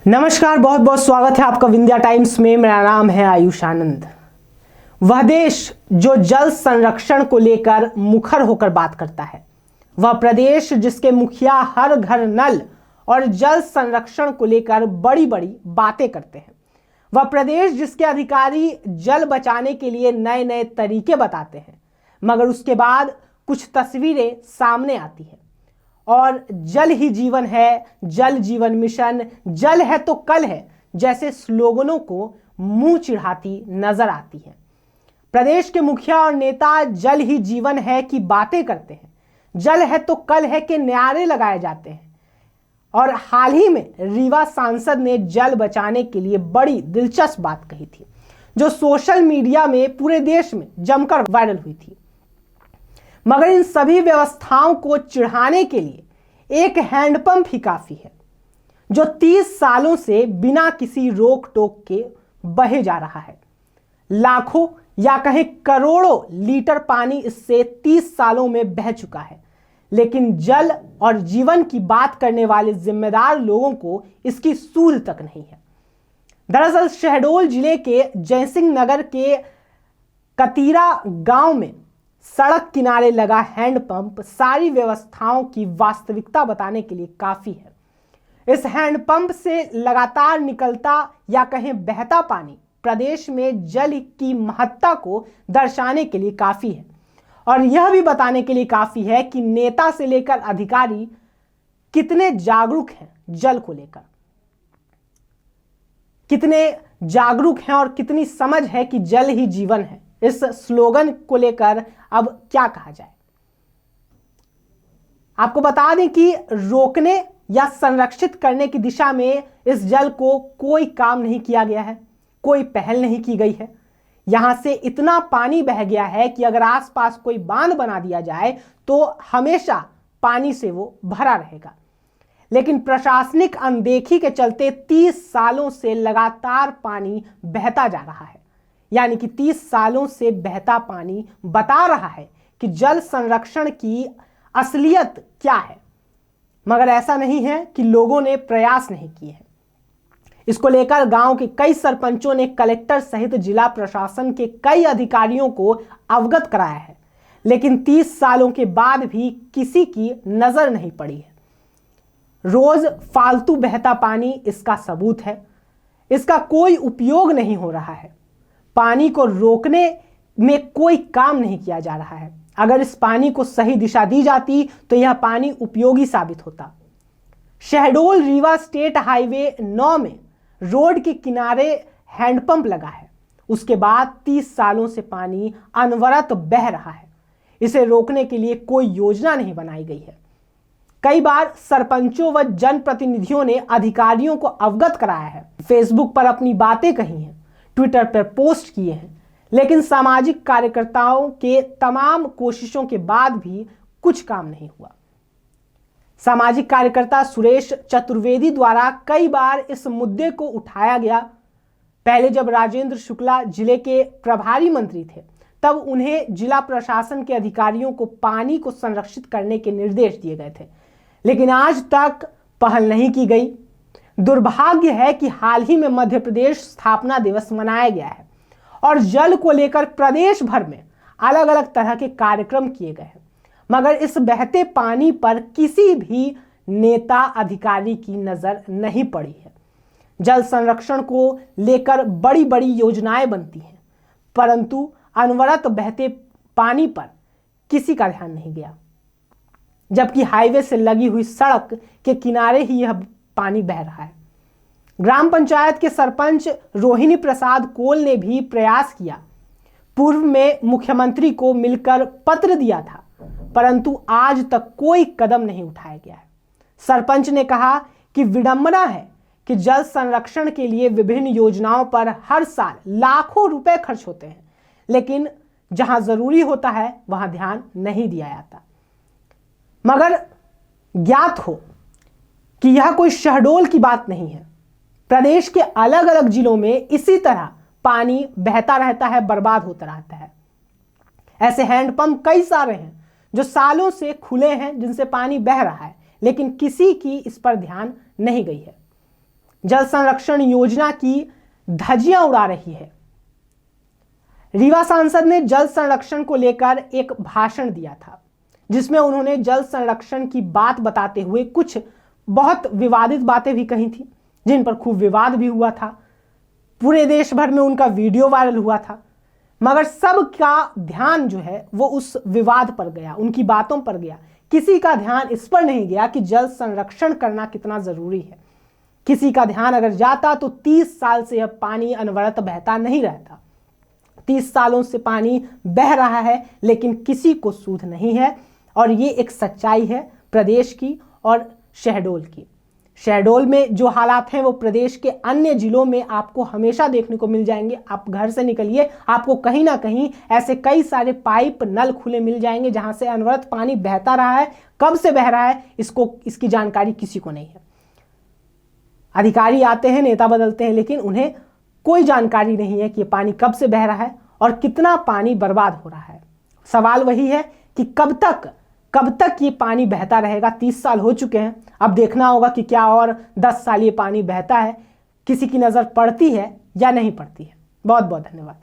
नमस्कार, बहुत बहुत स्वागत है आपका विंध्या टाइम्स में। मेरा नाम है आयुष आनंद। वह देश जो जल संरक्षण को लेकर मुखर होकर बात करता है, वह प्रदेश जिसके मुखिया हर घर नल और जल संरक्षण को लेकर बड़ी बड़ी बातें करते हैं, वह प्रदेश जिसके अधिकारी जल बचाने के लिए नए नए तरीके बताते हैं, मगर उसके बाद कुछ तस्वीरें सामने आती हैं और जल ही जीवन है, जल जीवन मिशन, जल है तो कल है जैसे स्लोगनों को मुंह चिढ़ाती नजर आती है। प्रदेश के मुखिया और नेता जल ही जीवन है की बातें करते हैं, जल है तो कल है के नारे लगाए जाते हैं। और हाल ही में रीवा सांसद ने जल बचाने के लिए बड़ी दिलचस्प बात कही थी, जो सोशल मीडिया में पूरे देश में जमकर वायरल हुई थी। मगर इन सभी व्यवस्थाओं को चिढ़ाने के लिए एक हैंडपंप ही काफी है, जो 30 सालों से बिना किसी रोक टोक के बहे जा रहा है। लाखों या कहें करोड़ों लीटर पानी इससे 30 सालों में बह चुका है, लेकिन जल और जीवन की बात करने वाले जिम्मेदार लोगों को इसकी सूझ तक नहीं है। दरअसल शहडोल जिले के जयसिंह नगर के कतीरा गांव में सड़क किनारे लगा हैंडपंप सारी व्यवस्थाओं की वास्तविकता बताने के लिए काफी है। इस हैंडपंप से लगातार निकलता या कहें बहता पानी प्रदेश में जल की महत्ता को दर्शाने के लिए काफी है, और यह भी बताने के लिए काफी है कि नेता से लेकर अधिकारी कितने जागरूक हैं जल को लेकर, कितने जागरूक हैं और कितनी समझ है कि जल ही जीवन है। इस स्लोगन को लेकर अब क्या कहा जाए। आपको बता दें कि रोकने या संरक्षित करने की दिशा में इस जल को कोई काम नहीं किया गया है, कोई पहल नहीं की गई है। यहां से इतना पानी बह गया है कि अगर आसपास कोई बांध बना दिया जाए तो हमेशा पानी से वो भरा रहेगा। लेकिन प्रशासनिक अनदेखी के चलते 30 सालों से लगातार पानी बहता जा रहा है, यानी कि 30 सालों से बहता पानी बता रहा है कि जल संरक्षण की असलियत क्या है। मगर ऐसा नहीं है कि लोगों ने प्रयास नहीं किए हैं। इसको लेकर गांव के कई सरपंचों ने कलेक्टर सहित जिला प्रशासन के कई अधिकारियों को अवगत कराया है, लेकिन 30 सालों के बाद भी किसी की नजर नहीं पड़ी है। रोज फालतू बहता पानी इसका सबूत है। इसका कोई उपयोग नहीं हो रहा है। पानी को रोकने में कोई काम नहीं किया जा रहा है। अगर इस पानी को सही दिशा दी जाती तो यह पानी उपयोगी साबित होता। शहडोल रीवा स्टेट हाईवे 9 में रोड के किनारे हैंडपंप लगा है। उसके बाद 30 सालों से पानी अनवरत बह रहा है। इसे रोकने के लिए कोई योजना नहीं बनाई गई है। कई बार सरपंचों व जनप्रतिनिधियों ने अधिकारियों को अवगत कराया है, फेसबुक पर अपनी बातें कही हैं, ट्विटर पर पोस्ट किए हैं, लेकिन सामाजिक कार्यकर्ताओं के तमाम कोशिशों के बाद भी कुछ काम नहीं हुआ। सामाजिक कार्यकर्ता सुरेश चतुर्वेदी द्वारा कई बार इस मुद्दे को उठाया गया। पहले जब राजेंद्र शुक्ला जिले के प्रभारी मंत्री थे, तब उन्हें जिला प्रशासन के अधिकारियों को पानी को संरक्षित करने के निर्देश दिए गए थे, लेकिन आज तक पहल नहीं की गई। दुर्भाग्य है कि हाल ही में मध्य प्रदेश स्थापना दिवस मनाया गया है और जल को लेकर प्रदेश भर में अलग अलग तरह के कार्यक्रम किए गए हैं, मगर इस बहते पानी पर किसी भी नेता अधिकारी की नजर नहीं पड़ी है। जल संरक्षण को लेकर बड़ी बड़ी योजनाएं बनती हैं, परंतु अनवरत बहते पानी पर किसी का ध्यान नहीं गया, जबकि हाईवे से लगी हुई सड़क के किनारे ही यह पानी बह रहा है। ग्राम पंचायत के सरपंच रोहिणी प्रसाद कोल ने भी प्रयास किया, पूर्व में मुख्यमंत्री को मिलकर पत्र दिया था, परंतु आज तक कोई कदम नहीं उठाया गया है। सरपंच ने कहा कि विडंबना है कि जल संरक्षण के लिए विभिन्न योजनाओं पर हर साल लाखों रुपए खर्च होते हैं, लेकिन जहां जरूरी होता है वहां ध्यान नहीं दिया जाता। मगर ज्ञात हो कि यह कोई शहडोल की बात नहीं है। प्रदेश के अलग अलग जिलों में इसी तरह पानी बहता रहता है, बर्बाद होता रहता है। ऐसे हैंडपंप कई सारे हैं जो सालों से खुले हैं, जिनसे पानी बह रहा है, लेकिन किसी की इस पर ध्यान नहीं गई है। जल संरक्षण योजना की धज्जियां उड़ा रही है। रीवा सांसद ने जल संरक्षण को लेकर एक भाषण दिया था, जिसमें उन्होंने जल संरक्षण की बात बताते हुए कुछ बहुत विवादित बातें भी कही थी, जिन पर खूब विवाद भी हुआ था। पूरे देश भर में उनका वीडियो वायरल हुआ था, मगर सबका ध्यान जो है वो उस विवाद पर गया, उनकी बातों पर गया। किसी का ध्यान इस पर नहीं गया कि जल संरक्षण करना कितना जरूरी है। किसी का ध्यान अगर जाता तो 30 साल से अब पानी अनवरत बहता नहीं रहता। 30 सालों से पानी बह रहा है, लेकिन किसी को सूध नहीं है। और ये एक सच्चाई है प्रदेश की और शहडोल की। शहडोल में जो हालात हैं वो प्रदेश के अन्य जिलों में आपको हमेशा देखने को मिल जाएंगे। आप घर से निकलिए, आपको कहीं ना कहीं ऐसे कई सारे पाइप नल खुले मिल जाएंगे जहां से अनवरत पानी बहता रहा है। कब से बह रहा है इसकी जानकारी किसी को नहीं है। अधिकारी आते हैं, नेता बदलते हैं, लेकिन उन्हें कोई जानकारी नहीं है कि ये पानी कब से बह रहा है और कितना पानी बर्बाद हो रहा है। सवाल वही है कि कब तक ये पानी बहता रहेगा। 30 साल हो चुके हैं, अब देखना होगा कि क्या और 10 साल ये पानी बहता है, किसी की नज़र पड़ती है या नहीं पड़ती है। बहुत बहुत धन्यवाद।